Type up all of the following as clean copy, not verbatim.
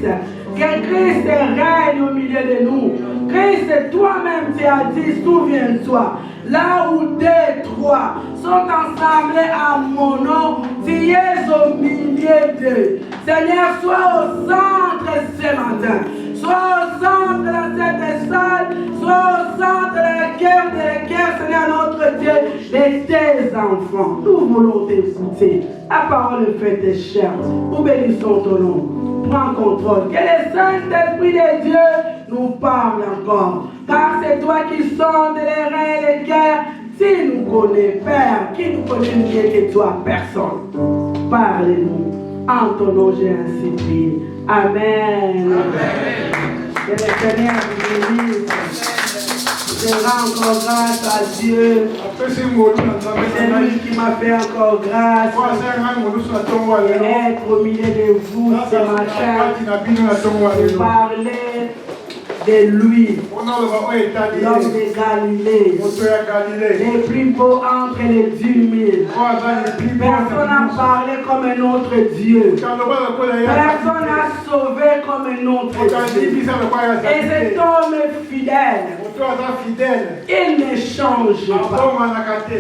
Christ. Que Christ règne au milieu de nous. Christ, toi-même, tu as dit, souviens-toi, là où 2, 3 sont ensemble à mon nom, tu es au milieu d'eux. Seigneur, sois au centre ce matin. Sois au centre de cette salle, sois au centre de la cœur, Seigneur notre Dieu, de tes enfants. Nous voulons t'écouter. La parole est faite et chère. Nous bénissons ton nom. Prends contrôle. Que le Saint-Esprit de Dieu nous parle encore. Car c'est toi qui sondes les reins et les cœurs. Si nous connais, Père, qui nous connaît mieux que toi, personne. Parlez-nous. En ton nom, j'ai ainsi prié. Amen. Amen. Que le Seigneur vous bénisse. Je rends encore grâce à Dieu. C'est lui qui m'a fait encore grâce d'être au milieu de vous ce matin. Je parlais de lui, l'homme de Galilée, les plus beaux entre les 10 000. Personne n'a parlé comme un autre Dieu. Personne n'a sauvé comme un autre Dieu. Et cet homme fidèle, il ne change pas.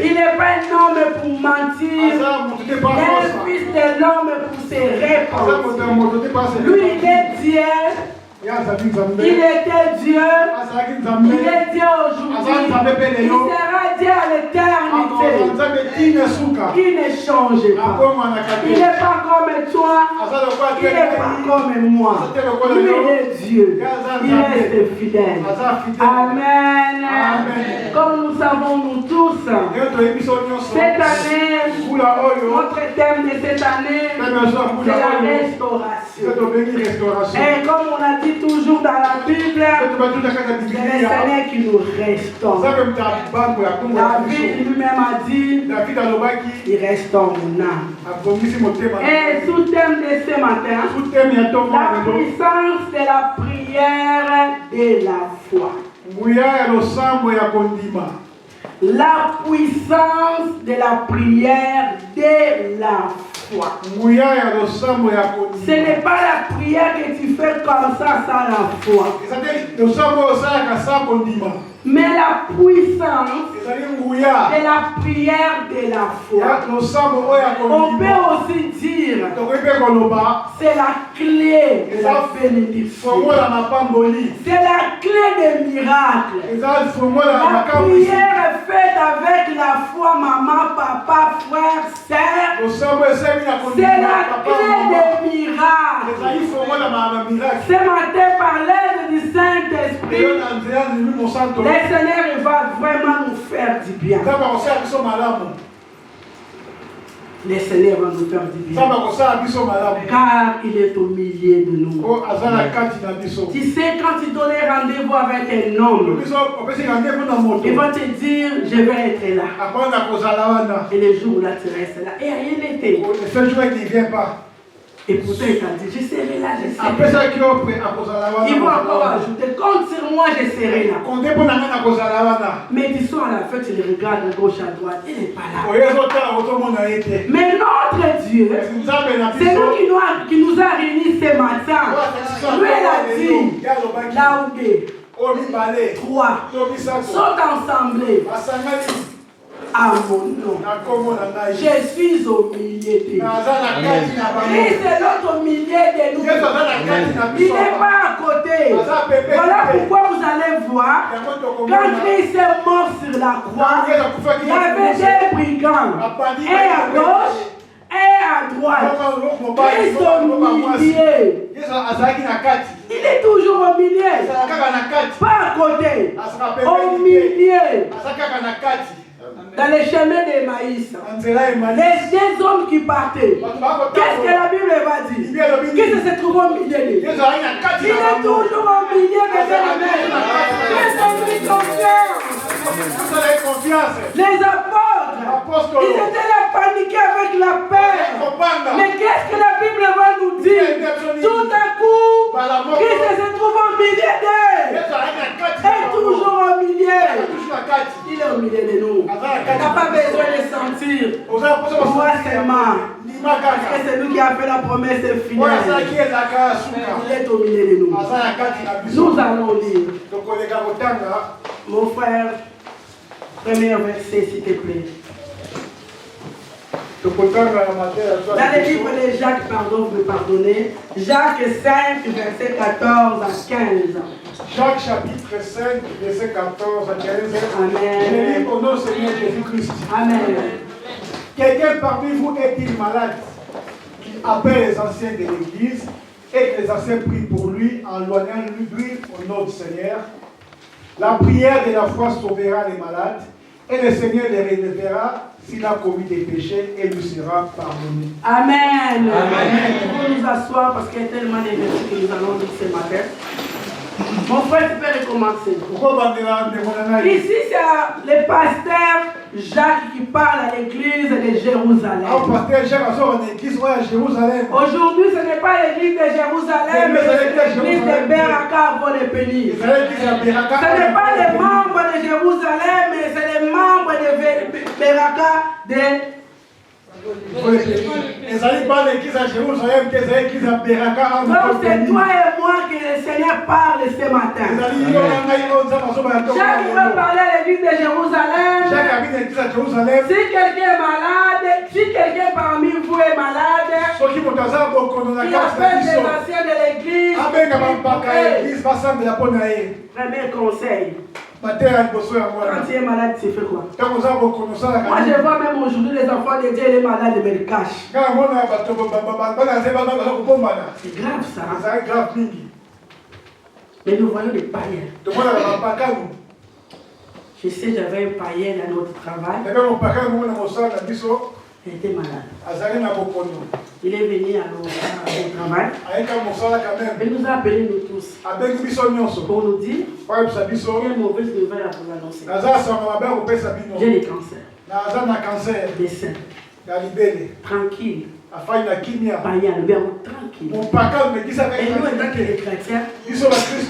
Il n'est pas un homme pour mentir, mais un fils de l'homme pour se répandre. Lui, il est Dieu. Il était Dieu, il est Dieu aujourd'hui, il sera Dieu à l'éternité, qui ne change pas. Il n'est pas comme toi, il n'est pas comme moi. Lui, il est Dieu, il reste fidèle. Amen. Comme nous savons nous tous, cette année, notre thème de cette année, c'est la restauration. Et comme on a dit toujours dans la Bible, c'est le Seigneur qui nous restaure. David lui-même a dit, il restaure mon âme. Et sous thème de ce matin, la puissance de la prière de la foi. La puissance de la prière de la foi. Ce n'est pas la prière que tu fais comme ça sans la foi. Mais la puissance de la prière de la foi. On peut aussi dire c'est la clé de la bénédiction. C'est la clé des miracles. La prière est faite avec la foi, maman, papa, frère, sœur. C'est la clé des miracles. Ce matin, par l'aide du Saint-Esprit, le Seigneur va vraiment nous faire du bien. Le Seigneur va nous faire du bien. Car il est au milieu de nous. Tu sais, quand tu donnes rendez-vous avec un homme, il va te dire, je vais être là. Et le jour là, tu restes là. Et rien n'était. Et pourtant, il t'a dit, je serai là, je serai là. Ils vont encore ajouter, compte sur moi, je serai là. Mais ils sont à la fête, tu les regardes à gauche, à droite, il n'est pas là. Mais notre Dieu, c'est lui qui nous a réunis ce matin. Lui, il a dit, là où des 3 sont ensemble à mon nom. Je suis au milieu de nous. Christ est l'autre au milieu de nous. Il n'est pas à côté. Voilà pourquoi vous allez voir, quand Christ est mort sur la croix, il y avait des brigands, un à gauche et à droite. Christ au milieu. Il est toujours au milieu. Pas à côté. Au milieu. Dans les chemins d'Emmaüs, les deux hommes qui partaient, qu'est-ce que la Bible va dire? Qu'est-ce que se trouve au milieu d'eux? Il est toujours au milieu de les apôtres, ils étaient là paniqués avec la peur. Mais qu'est-ce que la Bible va nous dire? Tout à coup, Christ se trouve au milieu d'eux. Et toujours au milieu. Il est au milieu de nous. Il n'a pas besoin de sentir. Moi seulement. Parce que c'est lui qui a fait la promesse fidèle. Il est au milieu de nous. Nous allons lire. Mon frère, premier verset, s'il te plaît. Dans le livre de Jacques, pardon, vous me pardonnez. Jacques 5, verset 14 à 15. Jacques chapitre 5, verset 14 à 15. Amen. Je lis au nom du Seigneur Jésus-Christ. Amen. Quelqu'un parmi vous est-il malade? Qu'il appelle les anciens de l'église et que les anciens prient pour lui en loignant lui au nom du Seigneur. La prière de la foi sauvera les malades et le Seigneur les relèvera s'il a commis des péchés et lui sera pardonné. Amen. Amen. Nous pouvons nous asseoir parce qu'il y a tellement de versets que nous allons lire ce matin. Mon frère, tu peux recommencer. Ici, c'est le pasteur Jacques qui parle à l'église de Jérusalem. Aujourd'hui, ce n'est pas l'église de Jérusalem, mais c'est l'église de Beraka avant les pénis. Ce n'est pas les membres de Jérusalem, mais c'est les membres de Beraka de donc c'est toi et moi que le Seigneur parle ce matin. Jacques veut parler à l'église de Jérusalem. Si quelqu'un est malade, si quelqu'un parmi vous est malade, il appelle les anciens de l'église. Premier conseil. Quand tu es malade, tu fais quoi? Moi, je vois même aujourd'hui les enfants de Dieu, les malades, ils me le cachent. C'est grave ça. Mais nous voyons des païens. Je sais, j'avais un païen à notre travail. Il était malade. Il est venu à notre travail. Il nous a appelés nous tous pour nous dire quelle mauvaise nouvelle à vous annoncer. J'ai le cancer. Des seins. Tranquille. Païen, le bien tranquille. Et nous, étant que les chrétiens,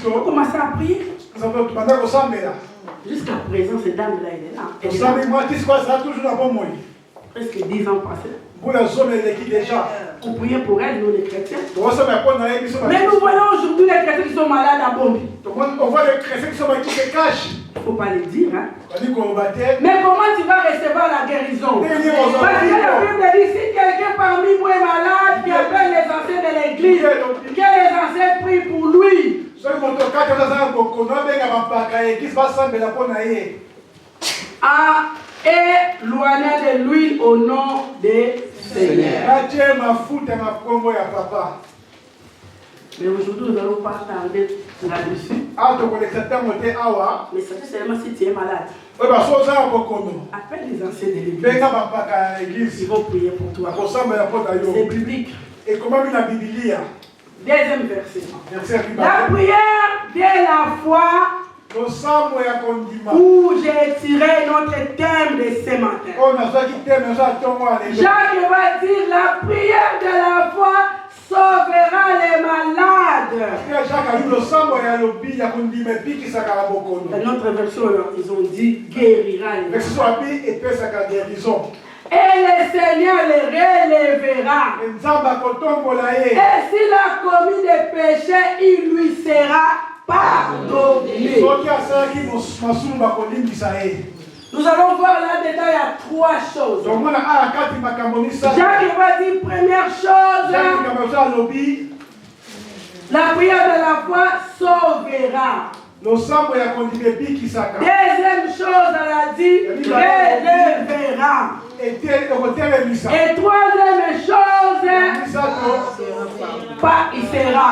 on commence à prier. Jusqu'à présent, cette dame-là, elle est là. Presque 10 ans passés. On priait pour elle, nous les chrétiens. Mais nous voyons aujourd'hui les chrétiens qui sont malades à Bombi. On voit les chrétiens qui se cachent. Il ne faut pas le dire. Hein? Mais comment tu vas recevoir la guérison? Parce que la Bible dit si quelqu'un parmi vous est malade, qui appelle les anciens de l'église, que les anciens prient pour lui. Et loigner de l'huile au nom de Seigneur. Mais aujourd'hui, nous n'allons pas tarder là-dessus. Mais ça fait seulement si tu es malade. Appelle les anciens de l'église. Ils vont prier pour toi. C'est biblique. Deuxième verset. La prière de la foi. Où j'ai tiré notre thème de ce matin. Jacques va dire la prière de la foi sauvera les malades. Dans notre version, ils ont dit guérira les malades. Et le Seigneur les relèvera. Et s'il a commis des péchés, il lui sera pardonné. Nous allons voir là-dedans, il y a 3 choses. Jacques va dire première chose, la prière de la foi sauvera. Deuxième chose, elle a dit relèvera. Et troisième chose, il sera.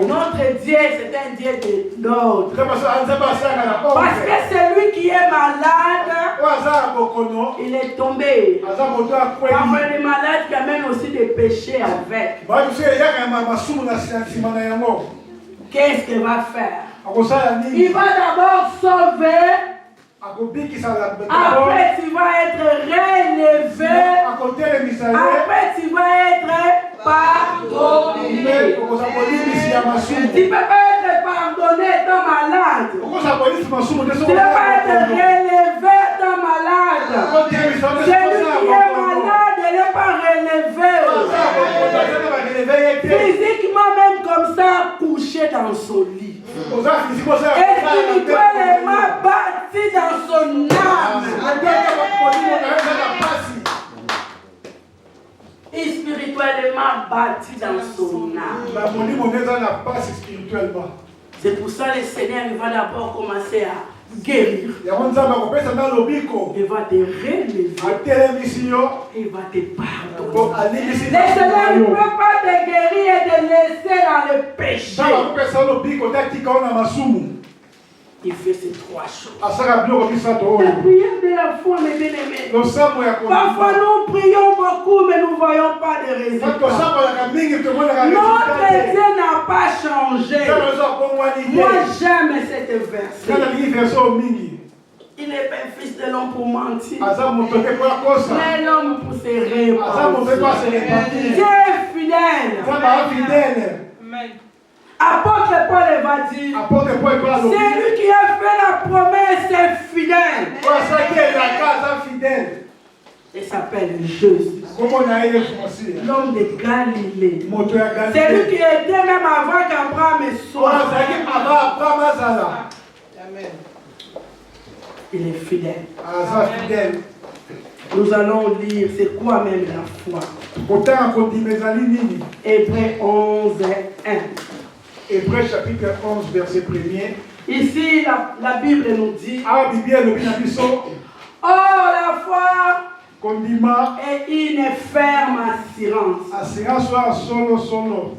Notre Dieu, c'est un Dieu d'ordre. Parce que celui qui est malade, il est tombé. Parfois, les malades qui amènent aussi des péchés avec. Qu'est-ce qu'il va faire? Il va d'abord sauver. Après, tu vas être relevé. Après, tu vas être pardonné. Tu ne peux pas être pardonné étant malade. Tu ne peux pas être relevé dans son lit. Et spirituellement bâti dans son âme. Et spirituellement bâti dans son âme. C'est pour ça que le Seigneur va d'abord commencer à guérir. Il va te relever. Il va te pardonner. Le Seigneur ne peut pas te guérir et te laisser dans le péché. Il fait ces trois choses. La prière de la foi, mes bien-aimés. Parfois nous prions beaucoup, mais nous ne voyons pas de résultats. Notre Dieu n'a pas changé. Moi j'aime cette verset. Il n'est pas fils de l'homme pour mentir, mais l'homme pour se répandre. Dieu est fidèle. Amen. Apôtre Paul va dire, c'est lui qui a fait la promesse est fidèle. Il s'appelle Jésus, l'homme de Galilée. C'est lui qui était même avant qu'Abraham soit. Amen. Il est fidèle. Nous allons lire, c'est quoi même la foi? Hébreux 11 et 1. Hébreux chapitre 11, verset 1er. Ici, la Bible nous dit, oh, la foi est une ferme assurance.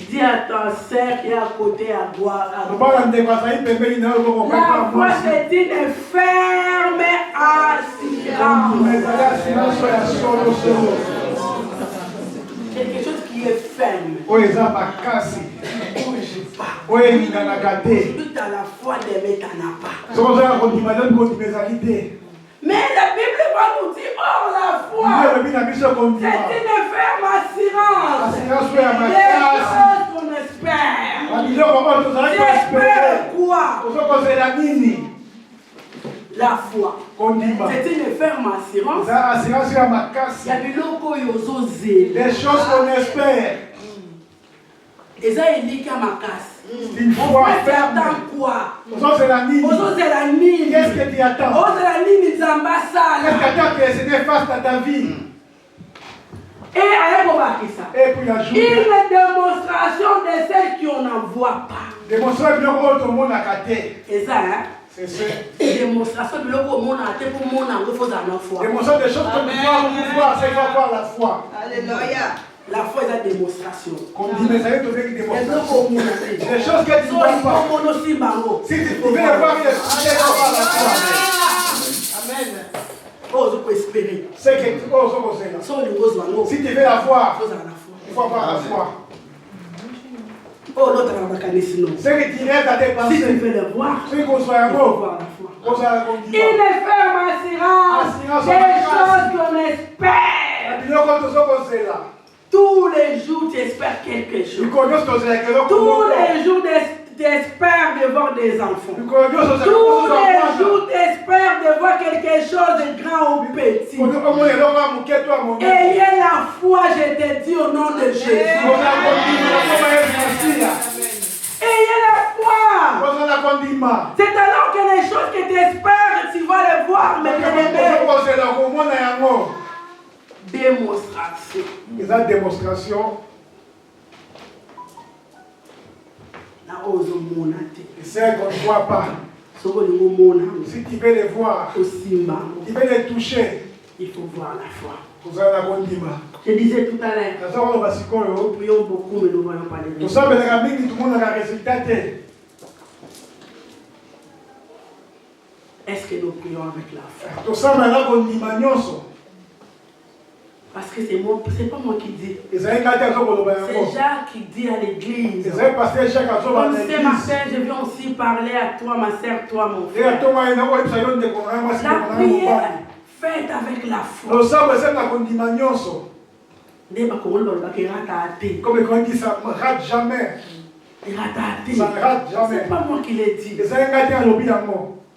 Dis à ta sœur qui est à côté à droite. La foi, c'est une ferme assurance. Quelque chose qui est ferme. Tout à la fois d'aimer t'en as pas. Mais la Bible va nous dire, oh la foi, c'est une ferme assurance. Les choses qu'on espère. J'espère quoi? La foi. C'est une ferme assurance. Il y a du loco yozozé. Les choses qu'on espère. Et ça, il dit qu'il y a ma casse. On peut attendre quoi? Qu'est-ce que tu attends? Qu'est-ce que tu attends que le Seigneur fasse dans ta vie? Et puis ajouter une démonstration de celles qui on n'en voit pas. Démonstration de l'autre monde à côté. C'est ça, hein? C'est ça. Démonstration de l'autre monde à côté pour mon il faut dans la foi. Démonstration des choses que tu vois pour pouvoir, c'est quoi la foi? Alléluia. La foi est la démonstration. Comme dit mes amis, tu veux une démonstration. Les choses que tu ne vois pas. Si tu pouvais les voir, il faut voir la foi. Amen. Oh, je peux espérer. C'est que tu peux là. Si tu veux la voir, il faut avoir la foi. Oh, l'autre c'est que tu restes à tes pensées. Si tu veux le voir, il faut voir la foi. Il est ferme assurance des choses qu'on espère. Tous les jours, tu espères quelque chose. Tous les jours, tu espères de voir des enfants. Tous les jours, tu espères de voir quelque chose de grand ou petit. Ayez la foi, je te dis au nom de Jésus. Ayez la foi. C'est alors que les choses que tu espères, tu vas les voir, mais démonstration. C'est qu'on ne voit pas. Si tu veux les voir, tu veux les toucher, il faut voir la foi. Je disais tout à l'heure, nous prions beaucoup, mais nous ne voyons pas les résultats. Est-ce que nous prions avec la foi? Parce que c'est pas moi qui dis. C'est Jacques qui dit à l'église. Comme ce matin, je viens aussi parler à toi, ma sœur, toi, mon frère. La prière faite avec la foi. Comme on dit, ça ne rate jamais. Ça ne rate jamais. C'est pas moi qui l'ai dit.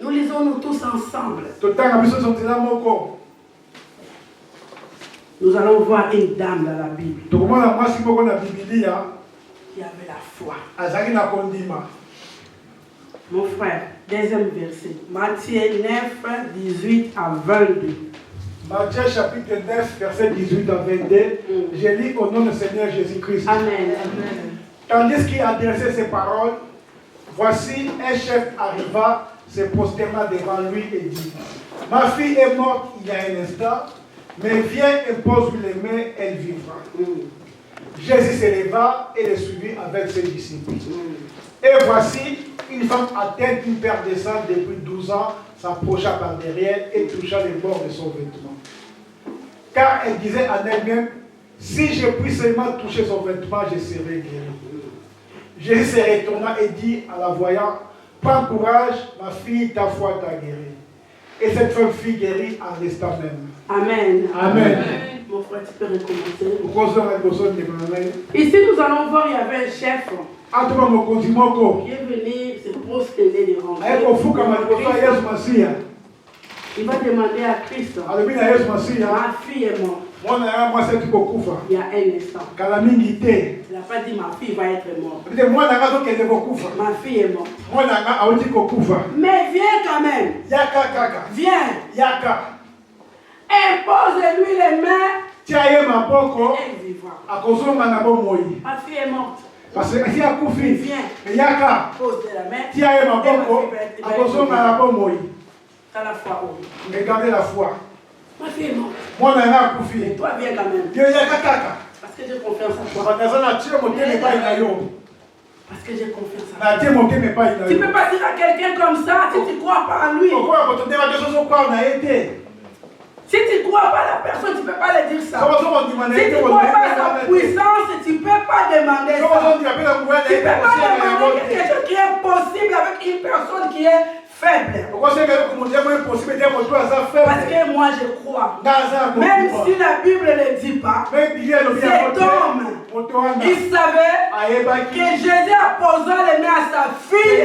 Nous lisons nous tous ensemble. Nous allons voir une dame dans la Bible qui avait la foi. Mon frère, deuxième verset. Matthieu 9, 18 à 22. Matthieu chapitre 9, verset 18 à 22. Je lis au nom du Seigneur Jésus-Christ. Amen. Tandis qu'il adressait ces paroles, voici un chef arriva, se prosterna devant lui et dit, ma fille est morte il y a un instant, mais viens et pose-lui les mains, elle vivra. Jésus se leva et le suivit avec ses disciples. Et voici, une femme atteinte d'une perte de sang depuis 12 ans s'approcha par derrière et toucha les bords de son vêtement. Car elle disait en elle-même, si je puis seulement toucher son vêtement, je serai guéri. Jésus se retourna et dit à la voyant, prends courage, ma fille, ta foi t'a guéri. Et cette femme fut guérie en l'instant même. Amen. Amen. Mon frère, tu peux recommencer. Ici, nous allons voir, il y avait un chef qui est venu se prosterner devant Christ. Il va demander à Christ, ma fille est morte. Il y a un instant. Il n'a pas dit ma fille va être morte. Ma fille est morte. Mais viens quand même. Viens. Impose-lui les mains. Et elle vivra. Ma fille est morte. Parce que si a koufi, viens. Pose la main. Tia ye maboko, akosonga na bomoi. T'as la foi. Regardez la foi. Ma fille est morte. Moi na koufi. Toi viens quand même. Yo yaka kaka. Parce que j'ai confiance en toi. Parce que j'ai confiance en toi. Tu ne peux pas dire à quelqu'un comme ça si tu ne crois pas en lui. Si tu ne crois pas à la personne, tu ne peux pas le dire ça. Si tu ne crois pas à sa puissance, tu ne peux pas demander ça. Tu ne peux pas demander quelque chose qui est possible avec une personne qui est faible. Parce que moi je crois. Même si la Bible ne le dit pas, cet homme, il savait que Jésus a posé les mains à sa fille.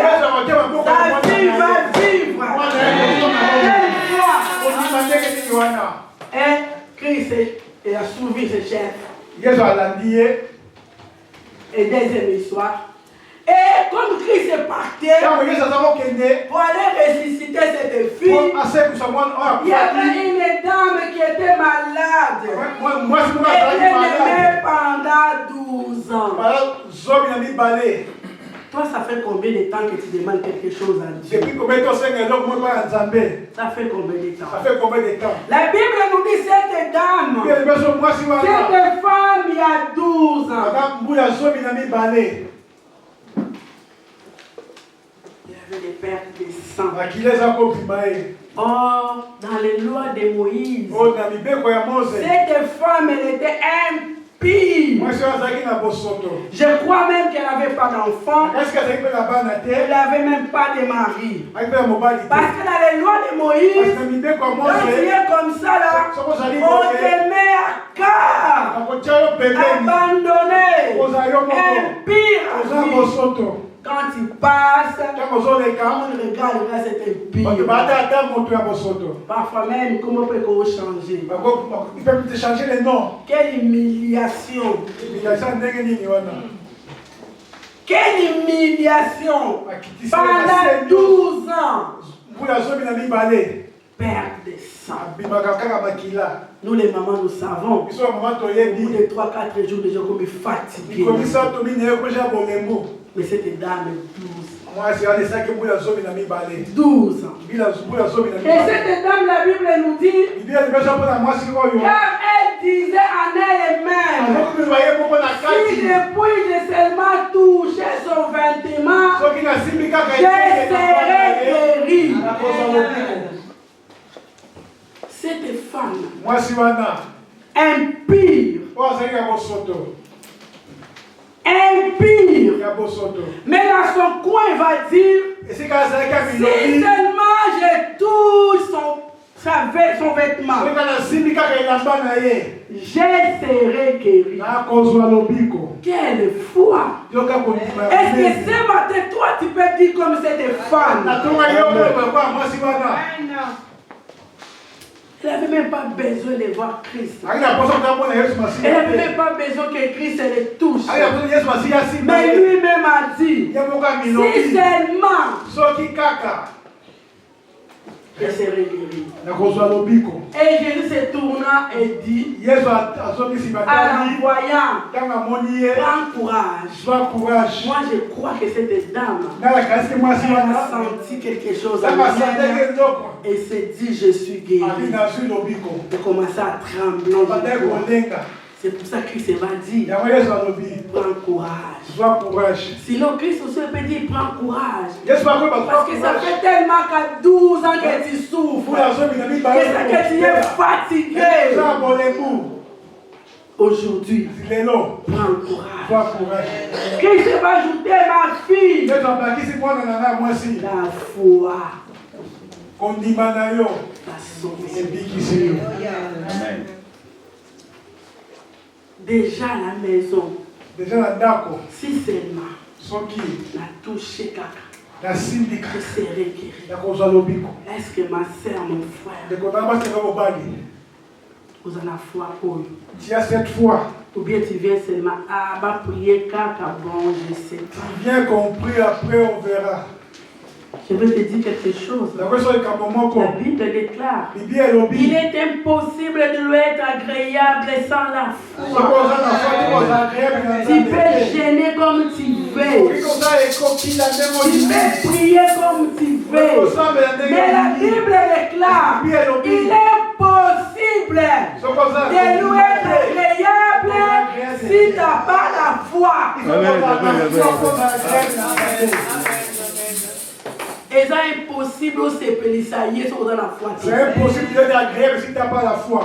Sa fille va vivre. Et Christ a suivi ce chef. Et deuxième histoire. Et comme Christ est parti pour aller ressusciter cette fille, il y avait une dame qui était malade. Elle était pendant 12 ans. Toi, ça fait combien de temps que tu demandes quelque chose à Dieu? Ça fait combien de temps? La Bible nous dit cette dame, cette femme, il y a 12 ans. Il y avait des pertes de sang. Or, dans les lois de Moïse, cette femme, elle était impie. Je crois même qu'elle n'avait pas d'enfant. Elle n'avait même pas de mari. Parce que dans les lois de Moïse, quand tu es comme ça là, on te met à cas, abandonné, impire. Quand tu passes, on regarde cette impire. Parfois même, comment on peut changer? Il peut te changer les noms. Quelle humiliation! Quelle humiliation! Pendant 12 ans, perte de sang. Nous les mamans, nous savons. Au bout de 3-4 jours, déjà comme fatigués. Mais cette dame 12 ans. Et cette dame, la Bible nous dit, car elle disait en elle-même, si je seulement toucher son vêtement, je serai guéri. Cette femme, impire, mais dans son coin, il va dire, si seulement je touche son vêtement, je serai guéri. Quelle foi! Est-ce que ce matin, toi, tu peux dire comme cette femme? Elle n'avait même pas besoin de voir Christ. Elle n'avait même pas besoin que Christ les touche. Mais lui-même a dit, si seulement je serai guéri. Et Jésus se tourna et dit à l'envoyant, prends courage. Moi je crois que cette dame a senti quelque chose en elle et s'est dit je suis guéri. Elle commença à trembler. C'est pour ça que Christ va dire, prends courage. Sinon, Christ aussi peut dire, prends courage. Parce que ça fait tellement qu'à 12 ans que tu souffres, que tu es fatigué. Aujourd'hui, prends courage. Christ va ajouter ma fille. La foi. La sauver. Amen. Déjà à la maison, si seulement la touché caca, je serai guéri. Est-ce que ma soeur, mon frère, vous en avez foi pour eux? Tu as cette foi. Ou bien tu viens seulement à prier caca, bon, je sais pas. Tu viens qu'on prie, après on verra. Je veux te dire quelque chose. La Bible déclare, il est impossible de lui être agréable sans la foi. Tu peux gêner comme tu veux. Tu peux prier comme tu veux. Mais la Bible déclare, il est possible de lui être agréable si tu n'as pas la foi. Et c'est impossible de se pélissailler sans la foi. C'est impossible d'être agréable si tu n'as pas la foi.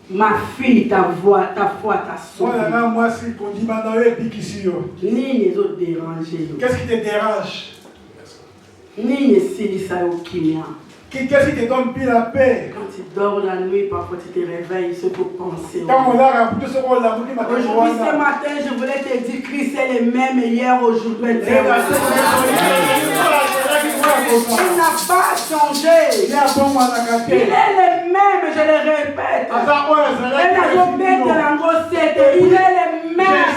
Ma fille, ta foi t'a sauvé. Ni les autres dérangés. Qu'est-ce qui te dérange? Ni les silissailles qui m'ont. Qu'est-ce qui te donne plus la paix? Quand tu dors la nuit, parfois tu te réveilles, c'est pour penser. Aujourd'hui, ce matin, je voulais te dire Christ est le même hier, aujourd'hui. Il n'a pas changé. Il est le même, je le répète. Il est le même.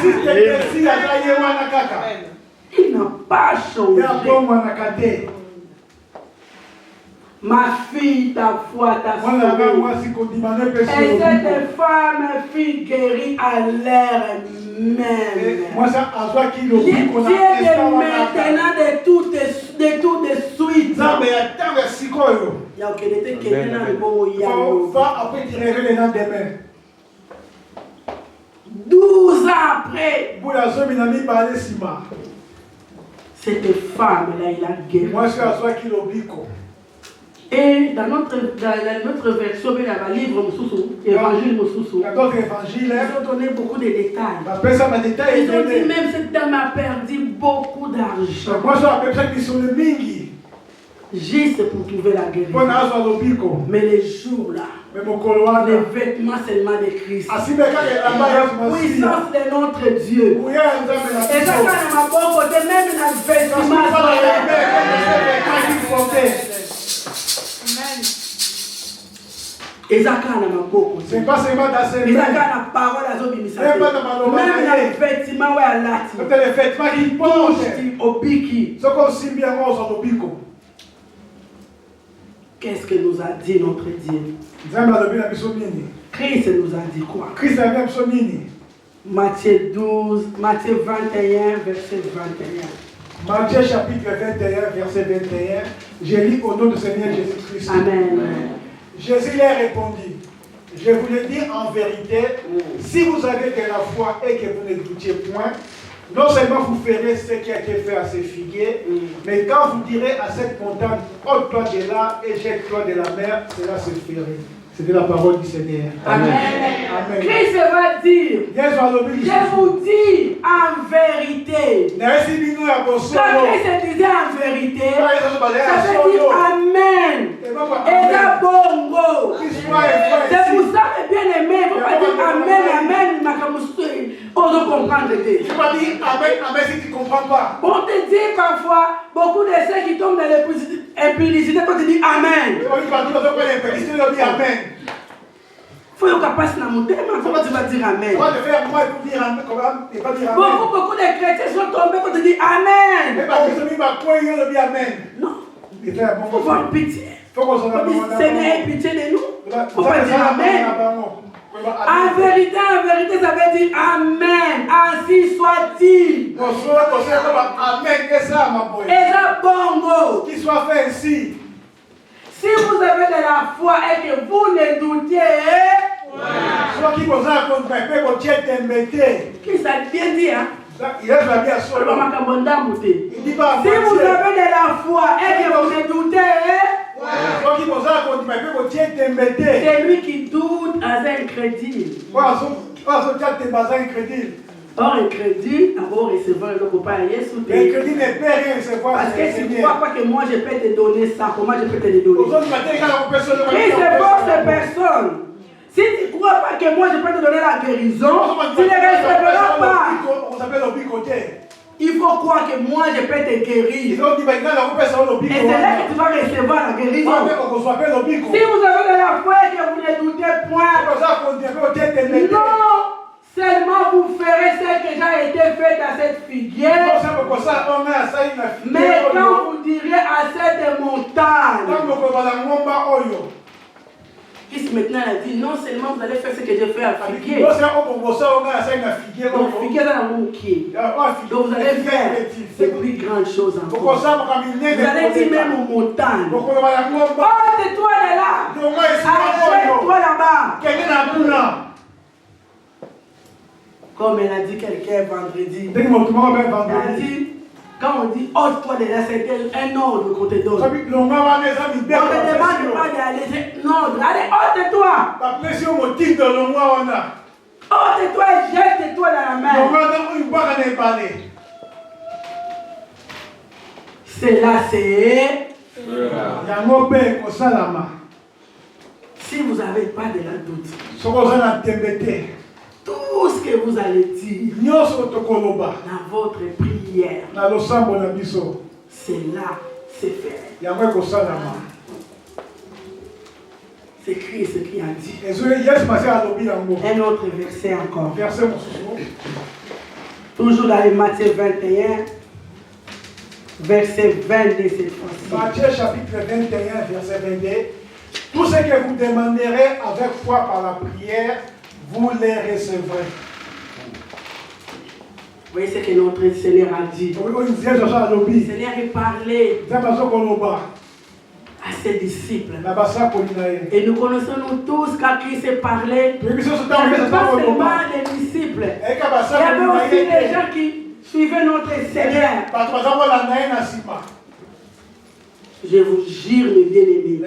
Il n'a pas changé. Ma fille, ta foi t'a sauvé. Et cette femme, fille guérie à l'air même. Dieu est maintenant de tout de suite. Il y a quelqu'un dans le bon. 12 ans après, cette femme-là, il a guéri. Et dans notre version, il y a un livre, Évangile Moussousou. Ils ont donné beaucoup de détails. Ils ont dit même cette dame a perdu beaucoup d'argent. Juste pour trouver la guérison. Mais les jours-là, les vêtements seulement de Christ. La puissance de notre Dieu. Et ça, quand on m'a côté, même la vêtement. C'est pas seulement dans ses mains. Même les vêtements qui portent. Qu'est-ce que nous a dit notre Dieu? Christ nous a dit quoi? Matthieu 21, verset 21. Matthieu chapitre 21, verset 21. Je lis au nom du Seigneur Jésus-Christ. Amen. Jésus leur répondit, je vous le dis en vérité, si vous avez de la foi et que vous ne doutiez point, non seulement vous ferez ce qui a été fait à ces figuiers, mais quand vous direz à cette montagne, ôte-toi de là et jette-toi de la mer, cela se ferait. C'était la parole du Seigneur. Amen. Amen. Christ va dire, je vous dis en vérité. Quand Christ disait en vérité, ça veut dire Amen. Et la bongo. C'est pour ça que bien aimé, il ne faut pas dire Amen, Amen, on doit comprendre. Tu vas dire Amen, Amen si tu ne comprends pas. On te dit parfois, beaucoup de ceux qui tombent dans les positions. impudicité, quand tu dis Amen. Il faut que tu passes dans mon thème, comment tu vas dire Amen. Beaucoup de chrétiens sont tombés quand tu dis Amen. Non. Il faut avoir pitié. Seigneur, aie pitié de nous. Il ne faut pas dire Amen. En vérité, ça veut dire Amen. Ainsi soit-il. Et ça, bongo. Qu'il soit fait ainsi. Si vous avez de la foi et que vous ne doutez, qui ça bien dit, hein? Si vous avez de la foi et que vous ne doutez, c'est lui qui doute à un crédit. Or, un crédit, d'abord recevoir le copain Yesu. Le crédit ne peut rien recevoir. Parce que si tu ne crois pas que moi je peux te donner ça, comment je peux te le donner? Oui, c'est force personne. Si tu ne crois pas que moi je peux te donner la guérison, tu ne recevras pas. Il faut croire que moi je peux te guérir. Et c'est là que tu vas recevoir la guérison. Si vous avez de la foi et que vous ne doutez point, non, seulement vous ferez ce qui a été fait à cette figuière. Mais quand vous direz à cette montagne, Christ maintenant a dit, non seulement vous allez faire ce que j'ai fait à figuier. Donc figuier dans mon pied. Donc vous allez faire de plus grandes choses encore. Vous allez dire même aux montagnes, ôte-toi de là, achète-toi là-bas. Comme elle a dit quelqu'un vendredi. Elle a dit, quand on dit ôte-toi de là, c'est un ordre qu'on te donne. On ne demande pas d'aller, c'est un ordre. Allez, ôte-toi. Ôte-toi et jette-toi dans la mer. Cela c'est. Si vous n'avez pas de la doute, tout ce que vous allez dire dans votre prière, c'est là, c'est fait. C'est Christ qui a dit. Un autre verset encore. Toujours dans les Matthieu 21, verset 22 cette fois-ci. Matthieu chapitre 21, verset 22. Tout ce que vous demanderez avec foi par la prière, vous les recevrez. Vous voyez ce que notre Seigneur a dit. Le Seigneur a parlé à ses disciples. Et nous connaissons nous tous quand Christ parlait. Il n'y avait pas seulement des disciples. Il y avait aussi des gens qui suivaient notre Seigneur. Je vous jure, mes bien-aimés,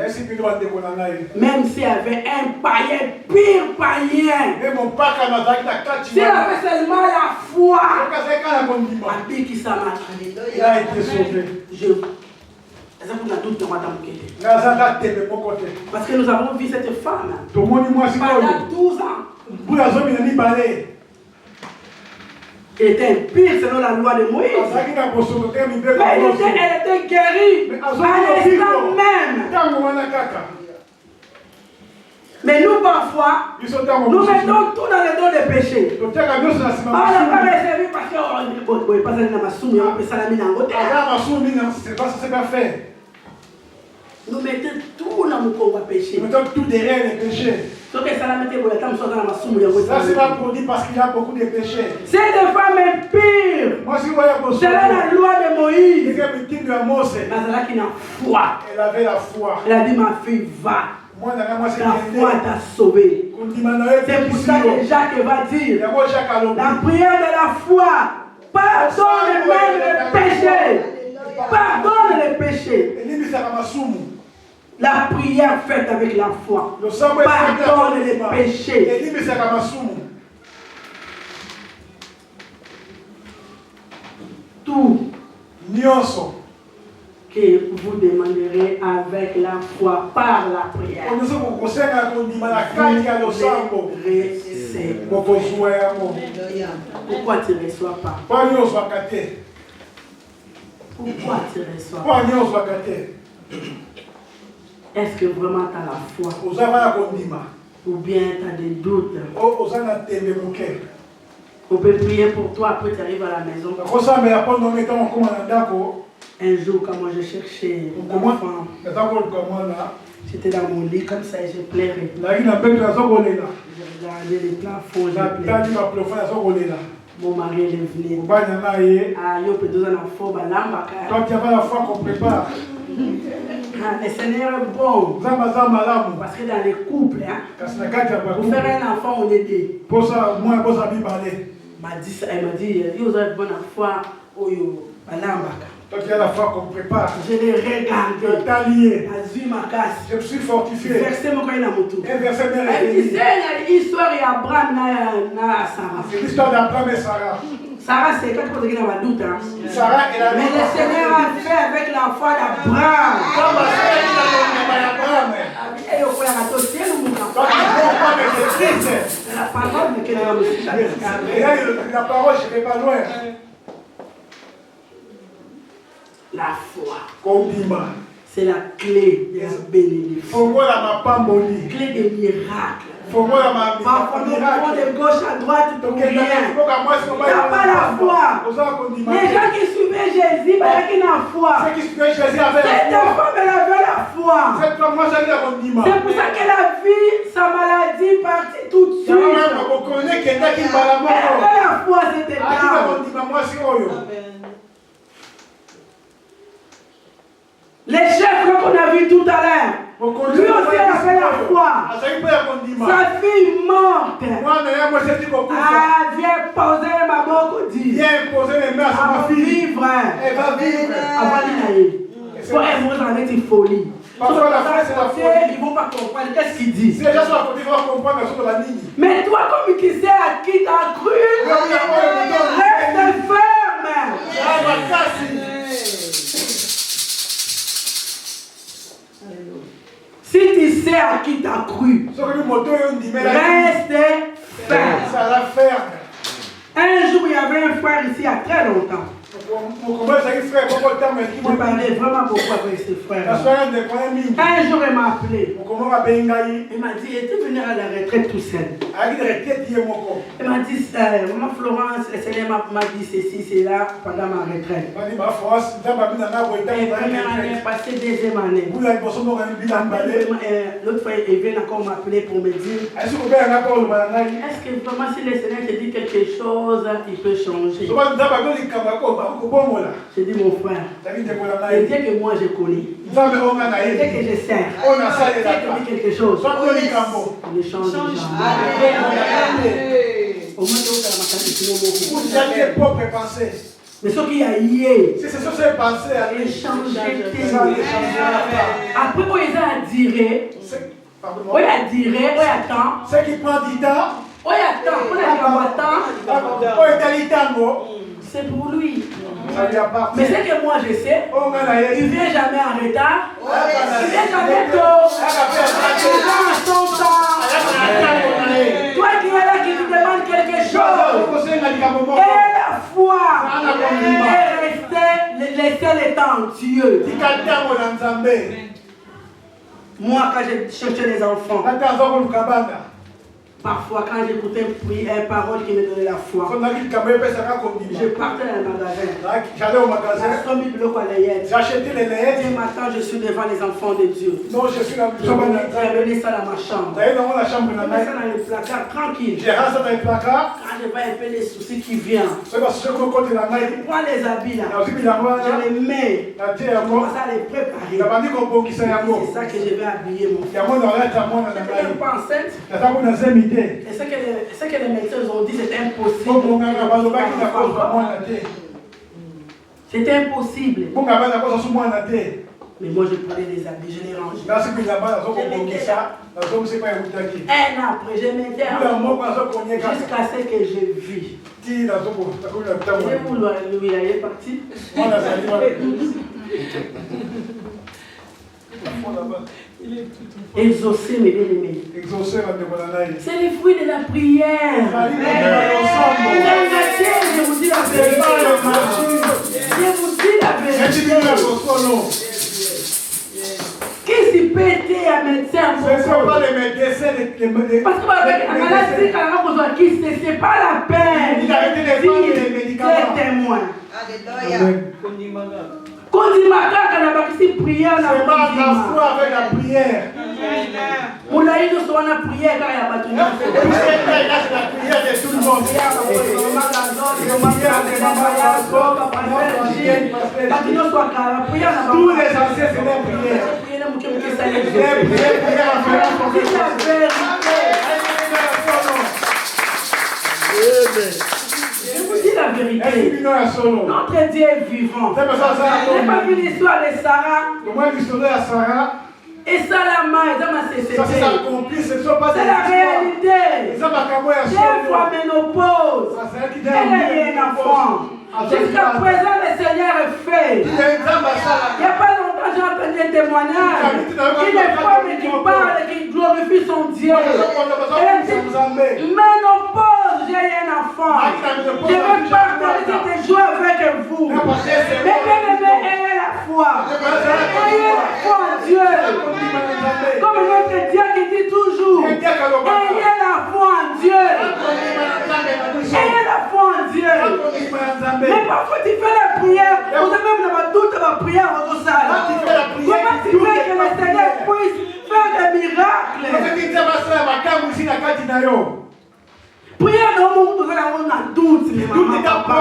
même s'il y avait un païen, pire païen, s'il avait seulement la foi, il a été sauvé. Parce que nous avons vu cette femme pendant 12 ans. Elle était impure selon la loi de Moïse. Mais elle était guérie à l'instant même. Mais nous, parfois, nous mettons tout dans le dos des péchés. On n'a pas réservé parce qu'on ne peut pas aller dans ma soumise, on peut s'alaminer en côté. Nous mettons tout dans mon combat péché. Nous mettons tout derrière les péchés. Ça, c'est pas produit parce qu'il y a beaucoup de péchés. C'est des femmes impures. C'est la loi de Moïse. Elle avait la foi. Elle a dit, ma fille, va. Ta foi t'a sauvé. C'est pour ça que Jacques va dire, la prière de la foi pardonne même les péchés. Pardonne les péchés. La prière faite avec la foi pardonne les péchés. Tout que vous demanderez avec la foi par la prière, vous recevez. Pourquoi tu ne reçois pas? Pourquoi tu ne reçois pas? Est-ce que vraiment tu as la foi? Ou bien tu as des doutes? On peut prier pour toi, après tu arrives à la maison. Un jour, quand moi je cherchais l'enfant, j'étais dans mon lit comme ça et j'ai pleuré. J'ai regardé les plafonds, j'ai pleuré. Mon mari est venu. Ah, il peut donner la foi, quand il y a la foi qu'on prépare. Le Seigneur est bon. Parce que dans les couples, pour faire un enfant, on est deux. Elle m'a dit, il y a une bonne foi. Quand il y a la foi qu'on prépare, je l'ai regardé. Je me suis fortifié. Verset mon coin un verset bien révélé. L'histoire d'Abraham et Sarah. C'est l'histoire d'Abraham et Sarah. Sarah, c'est quand on a doute. Sarah, mais le Seigneur a fait avec la foi d'Abraham. La parole, je ne vais pas loin. La foi. C'est la clé de la bénédiction. Clé des miracles. Parfois, nous prenons de gauche à droite pour rien. Il n'y a pas la foi. Les gens qui suivaient Jésus, il y a qui n'a foi. Cette femme, elle avait la foi. C'est pour ça qu'elle a vu sa maladie partir tout de suite. Elle avait la foi, c'était là. Les chefs qu'on a vu tout à l'heure, lui aussi avait la foi. Sa fille morte. Viens poser ma boque, dit. Viens poser les mains sur ma fille. Elle va vivre. Avant d'aller. Faut être dans une folie. Parfois la foi c'est la folie. Ils ne vont pas comprendre. Qu'est-ce qu'il dit? Si les gens sont à côté, ils vont comprendre la ligne. Mais toi, comme qui sais à qui t'as cru, reste ferme. Si tu sais à qui tu as cru, reste ferme. Un jour, il y avait un frère ici il y a très longtemps. Je parlais vraiment beaucoup avec ce frère. Un jour, il m'a appelé. Il m'a dit, es-tu venu à la retraite tout seul? Il m'a dit, maman Florence, le Seigneur m'a dit ceci, c'est là pendant ma retraite. Première année passée, deuxième année. L'autre fois, il vient encore m'appeler pour me dire, est-ce que vraiment si le Seigneur te dit quelque chose, il peut changer? J'ai dit mon frère, le Dieu que moi je connais, le Dieu que je sers, le Dieu qui dit quelque chose, il ne change jamais. Au moins, vous avez vos propres pensées. Mais ce qu'il y a hier, c'est ce que c'est pensé à l'échange. Après, on les a diré, on a diré, on attend. Ce qui prend du temps, on attend, on attend. C'est pour lui. Mais c'est que moi je sais, il ne vient jamais en retard, il ne vient jamais tôt, il vient en son temps. Toi qui es là, qui te demande quelque chose, et la foi, et laisser le temps Dieu. Moi, quand j'ai cherché les enfants, parfois, quand j'écoutais une parole qui me donnait la foi, je partais dans le magasin. J'achetais les layettes. Et maintenant, je suis devant les enfants de Dieu. Non, je suis là. J'ai amené ça dans ma chambre. Je mets ça dans le placard tranquille. J'ai rasé dans le placard. Quand je vois un peu les soucis qui viennent, je prends les habits là. Je les mets. Je commence à les préparer. C'est ça que je vais habiller mon fils. Je suis pas enceinte. Et ce que les médecins ont dit, c'était impossible. C'était impossible. Mais moi, je prenais des habits, je les rangeais. Un an après, je m'étais jusqu'à ce que je vis. Et vous, lui, il est parti. Exaucer, mes bien-aimés. C'est le fruit de la prière. Je vous dis la vérité. Je vous dis la vérité. Ce ne sont pas les médecins. Parce que c'est pas la peine. Il a arrêté de prendre les médicaments. C'est témoin. Quand il m'a dit que prière, c'est pas la foi avec la prière. On a eu de soin la prière quand il y a battu. La prière de tout le monde. Tous les anciens, c'est la prière. Je vous dis la vérité. Notre Dieu est vivant. Je n'ai pas vu l'histoire de Sarah. Et ça la main, c'est la réalité. Des fois ménopause. Elle a eu un enfant. Jusqu'à présent, le Seigneur est fait. Il n'y a pas longtemps, j'ai entendu un témoignage. Il est femme qui parle et qui glorifie son Dieu. Elle dit, ménopause, j'ai eu un enfant. Je vais partager cette joie avec vous. Mais bien aimé, ayez la foi. Ayez la foi en Dieu. Comme notre Dieu qui dit toujours, ayez la foi en Dieu. Ayez la foi en Dieu. Mais parfois tu fais la prière, vous avez même la doute de la prière au salle. Comment tu veux que le Seigneur puisse faire des miracles? Prière dans mon monde, on a doute, mais maman, papa.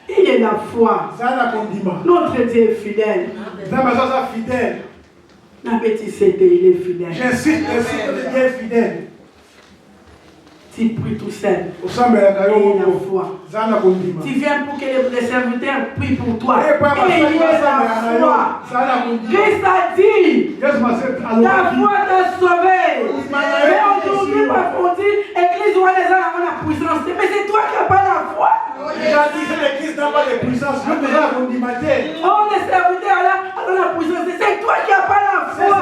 Il y a la foi. Notre Dieu est fidèle. La petite c'était, il est fidèle. J'insiste, le Dieu est fidèle. Tu pries tout seul. Il y a la foi. Tu viens pour que les serviteurs prient pour toi. Et il y a la foi. Christ a dit, ta foi t'a sauvé. Mais aujourd'hui, on dit, Église, on a la puissance. Mais c'est toi qui n'as pas la foi. Il a dit que l'Église n'a pas de puissance. Oh, les serviteurs là, on a la puissance. C'est toi qui n'as pas la foi.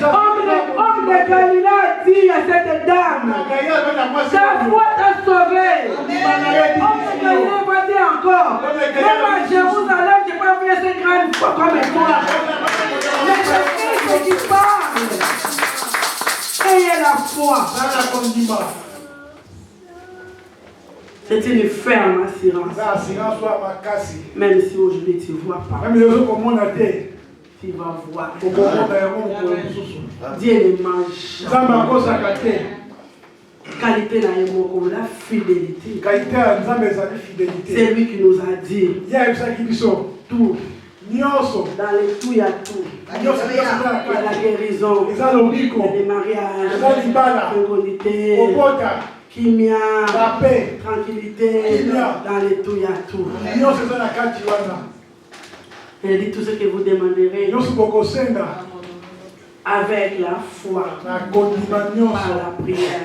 Homme de Galilée a dit à cette dame, ta foi t'a sauvé. Homme de Galilée va dire encore, même à Jérusalem, je n'ai pas vu cette grande foi comme toi. Mais c'est Christ qui parle. Ayez la foi. C'est une ferme assurance. Même si aujourd'hui tu ne vois pas. Tu vas voir. Dieu ne mange. Qualité la fidélité. C'est lui qui nous a dit. Tout. Dans les tout, il y a tout. Il y a la guérison, les mariages, la fécondité, kimia, la paix, tranquillité. Dans les tout, il y a tout. Elle dit tout ce que vous demanderez avec la foi, par la prière.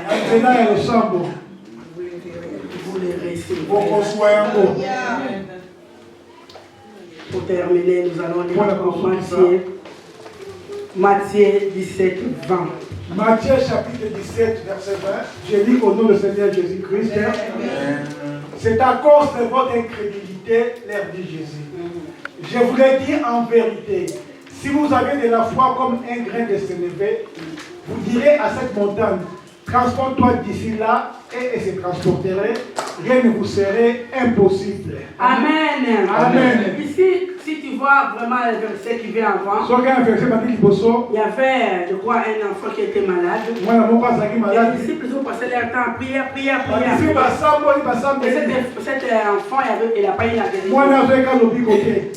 Vous les recevez. Pour terminer, nous allons lire Matthieu 17, 20. Matthieu chapitre 17, verset 20. Je lis au nom du Seigneur Jésus-Christ. C'est à cause de votre incrédulité, leur dit Jésus. Je vous l'ai dit en vérité. Si vous avez de la foi comme un grain de sénévé, vous direz à cette montagne, transporte-toi d'ici là, et elle se transporterait. Rien ne vous serait impossible. Amen. Amen. Ici, si tu vois vraiment le verset qui vient avant, il y avait, je crois, un enfant qui était malade. Les disciples ont passé leur temps à prier. Et cet enfant, il n'a pas eu la guérison.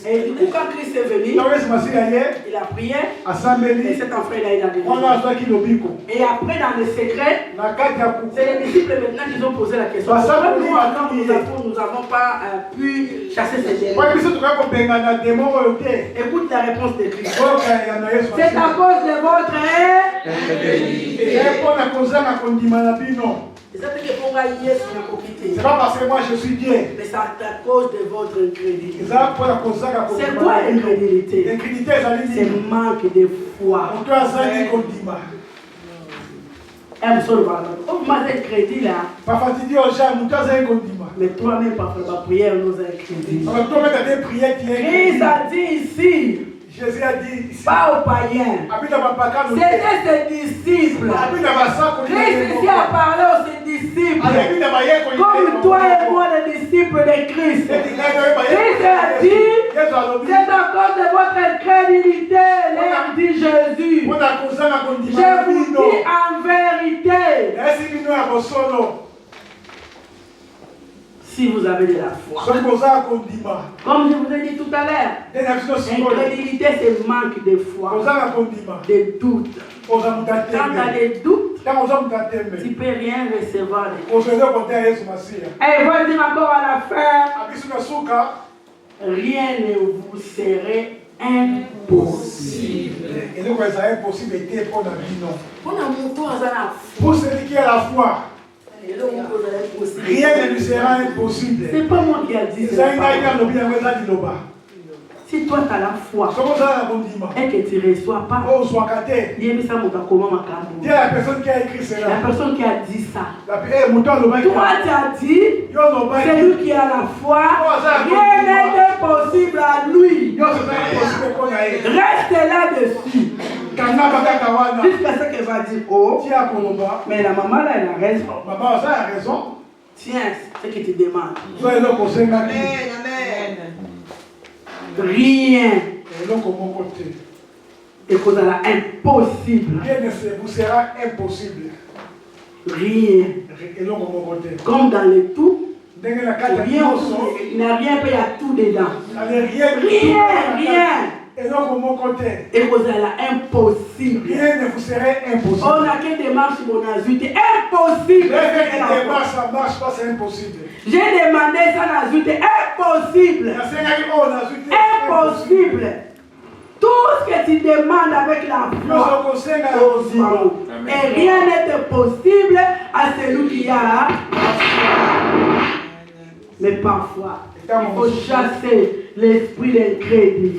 Et du coup, quand Christ est venu, il a prié. Et cet enfant, il a eu la guérison. Et après, dans le secret, c'est les disciples maintenant qui ont posé la question. Nous n'avons pas pu chasser ces démons. Écoute la réponse de Christ. C'est à cause de votre c'est pas parce que moi je suis Dieu. Mais c'est à cause de votre incrédulité. C'est quoi l'incrédulité? C'est le manque de foi. Crédit là. Mais toi-même, parfois, la prière nous a crédit. Christ a dit ici. Jésus a dit ici, pas aux païens. C'était ses disciples. Christ ici a parlé aux ses disciples. Comme toi et moi, les disciples de Christ. Christ a dit, c'est à cause de votre crédulité, leur dit Jésus. Je vous dis en vérité. Si vous avez de la foi, comme je vous ai dit tout à l'heure, incrédulité c'est manque de foi, de doute. Quand tu as des doutes, tu ne peux rien recevoir. Et il va dire encore à la fin, rien ne vous serait impossible. Pour celui qui a la foi, rien ne lui sera impossible. C'est pas moi qui a dit ça. Si toi tu as la foi et que tu ne reçois pas, il y a la personne qui a écrit cela. La personne qui a dit ça. Toi tu as dit, c'est lui qui a la foi, rien n'est impossible à lui. Reste là-dessus. Jusqu'à ce qu'elle va dire, oh, mais la maman là, elle a raison. Tiens, ce que tu demandes. Rien. Et qu'on a impossible. Rien ne vous sera impossible. Rien. Comme dans le tout. Rien, il n'y a rien, il y a tout dedans. Rien. Et vous avez impossible. Rien ne vous serait impossible. On a que des marches mon azuite. Impossible. Ça marche pas, c'est impossible. J'ai demandé ça l'azuite. Impossible. Impossible. Tout ce que tu demandes avec la foi. Et rien n'est possible à celui qui a. Mais parfois, il faut chasser l'esprit d'incrédulité.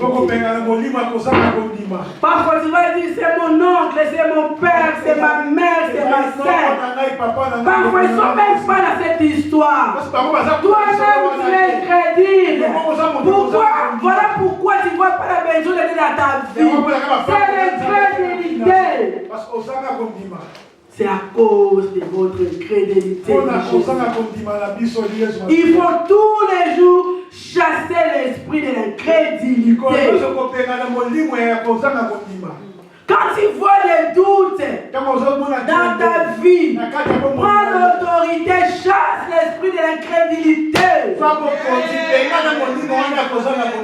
Parfois tu vas dire c'est mon oncle, c'est mon père, c'est ma mère, c'est ma soeur. Parfois ils ne sont même pas dans cette histoire. Toi-même tu es incrédule. Pourquoi? Voilà pourquoi tu ne vois pas la besoin d'être dans ta vie. C'est l'incrédulité. C'est à cause de votre incrédulité. Il faut tous les jours chasser l'esprit de l'incrédulité. Quand tu vois les doutes dans ta vie, prends l'autorité, chasse l'esprit de l'incrédulité.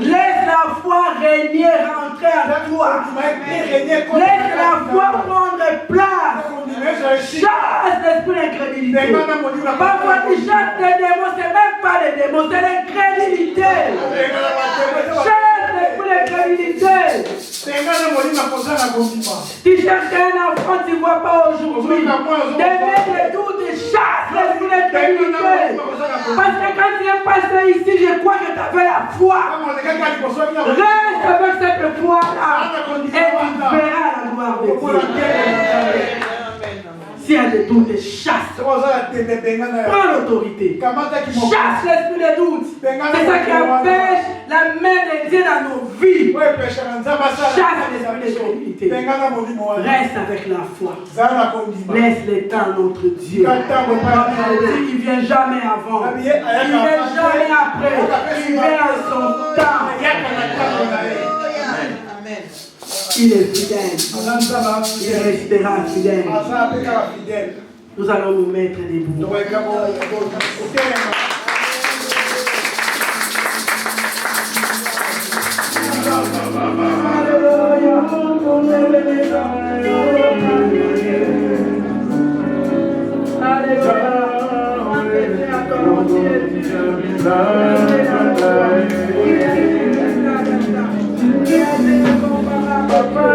Laisse la foi régner, rentrer en toi. Laisse la foi prendre place. Chasse l'esprit d'incrédulité. Parfois tu chasses des démons, c'est même pas des démons, c'est l'incrédulité. Chasse l'esprit d'incrédulité. Tu cherches un enfant, tu ne vois pas aujourd'hui. Demain des doutes, chasse l'esprit d'incrédulité. Parce que quand tu es passé ici, je crois que tu avais la foi. Reste avec cette foi-là et tu verras la gloire de Dieu. S'il y a des doutes, chasse. Prends l'autorité. Chasse l'esprit de doute. C'est ça qui empêche la main de Dieu dans nos vies. Chasse l'esprit de crédulité. Reste avec la foi. Laisse le temps notre Dieu. Il ne vient jamais avant. Il ne vient jamais après. Il vient à son temps. Il est fidèle. Il restera fidèle. Nous allons nous mettre debout. Papa,